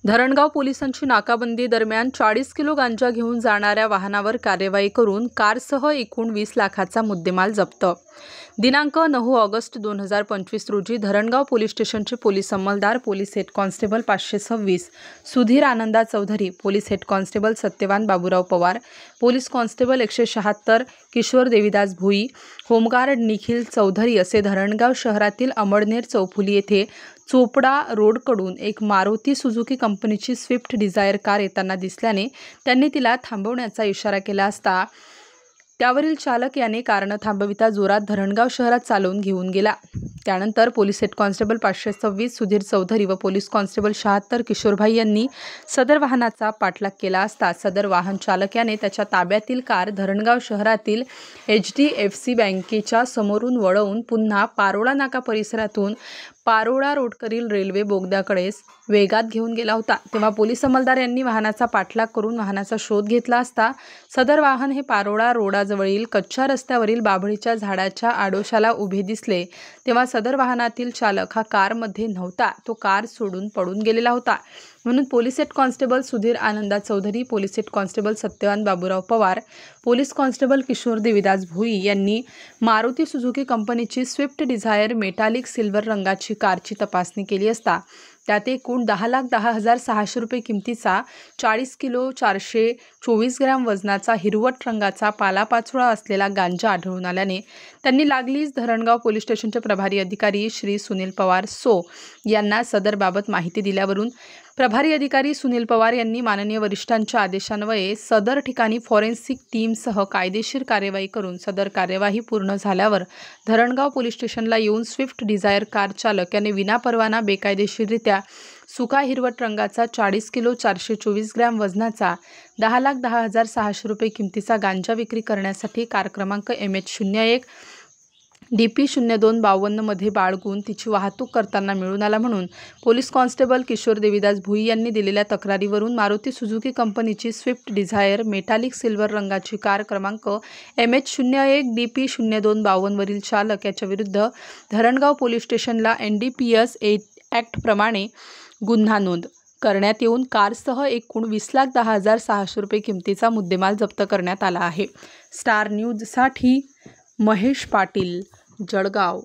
धरणगाव पोलिसांची नाकाबंदी दरम्यान 40 किलो गांजा घेऊन जाणाऱ्या वाहनावर कार्यवाही करून कारसह एकूण 20 लाखाचा मुद्देमाल जप्त। दिनांक 9 ऑगस्ट 2025 रोजी धरणगाव पोलीस स्टेशनचे पोलीस अंमलदार police head constable 526 Sudhir Ananda Chaudhari, police head constable Satyawan Baburao Pawar, police constable 176 Kishor Devidas Bhui, home guard Nikhil Chaudhari असे धरणगाव शहरातील अमळनेर चौफुली येथे चोपडा रोडकडून एक मारुती सुझुकी कंपनीची स्विफ्ट डिझायर कार येताना दिसल्याने त्यांनी तिला थांबवण्याचा इशारा केला असता त्यावरील चालक याने कार न थांबविता जोरात धरणगाव शहरात चालवून घेऊन गेला। त्यानंतर police head constable 526 Sudhir Chaudhari व पोलीस कॉन्स्टेबल 76 किशोरभाई यांनी सदर वाहनाचा पाठलाग केला असता सदर वाहन चालक याने त्याच्या ताब्यातील कार धरणगाव शहरातील HDFC बँकेच्या समोरून वळवून पुन्हा पारोळा नाका परिसरातून पारोळा रोडकडील रेल्वे बोगद्याकडे वेगात घेऊन गेला होता। तेव्हा पोलीस अंमलदार यांनी वाहनाचा पाठलाग करून वाहनाचा शोध घेतला असता सदर वाहन हे पारोळा रोडाजवळील कच्च्या रस्त्यावरील बाभळीच्या झाडाच्या आडोशाला उभे दिसले। तेव्हा सदर वाहनातील चालक हा कारमध्ये नव्हता, तो कार सोडून पळून गेलेला होता। म्हणून police head constable Sudhir Ananda Chaudhari, police head constable Satyawan Baburao Pawar, police constable Kishor Devidas Bhui यांनी मारुती सुझुकी कंपनीची स्विफ्ट डिझायर मेटालिक सिल्वर रंगाची कारची तपासणी केली असता त्यात एकूण 10,10,600 रुपये किमतीचा 40 किलो 424 ग्रॅम वजनाचा हिरवट रंगाचा पालापाचोळा असलेला गांजा आढळून आल्याने त्यांनी लागलीच धरणगाव पोलीस स्टेशनचे प्रभारी अधिकारी श्री सुनील पवार सो यांना सदरबाबत माहिती दिल्यावरून प्रभारी अधिकारी सुनील पवार यांनी माननीय वरिष्ठांच्या आदेशान्वये सदर ठिकाणी फॉरेन्सिक टीमसह कायदेशीर कार्यवाही करून सदर कार्यवाही पूर्ण झाल्यावर धरणगाव पोलीस स्टेशनला येऊन स्विफ्ट डिझायर कार चालक याने विनापरवाना बेकायदेशीररित्या सुका हिरवट रंगाचा 40 किलो 424 ग्रॅम वजनाचा 10,10,600 रुपये किमतीचा गांजा विक्री करण्यासाठी कार क्रमांक MH01 DP 0252 मध्ये बाळगून तिची वाहतूक करताना मिळून आला म्हणून पोलीस कॉन्स्टेबल किशोर देवीदास भुई यांनी दिलेल्या तक्रारीवरून मारुती सुझुकी कंपनीची स्विफ्ट डिझायर मेटालिक सिल्वर रंगाची कार क्रमांक MH01 DP 0252 वरील चालक याच्या विरुद्ध धरणगाव पोलीस स्टेशनला NDPS ॲक्ट प्रमाणे गुन्हा नोंद करण्यात येऊन कारसह एकूण 20,10,600 रुपये किमतीचा मुद्देमाल जप्त करण्यात आला आहे। स्टार न्यूजसाठी महेश पाटील, जळगाव।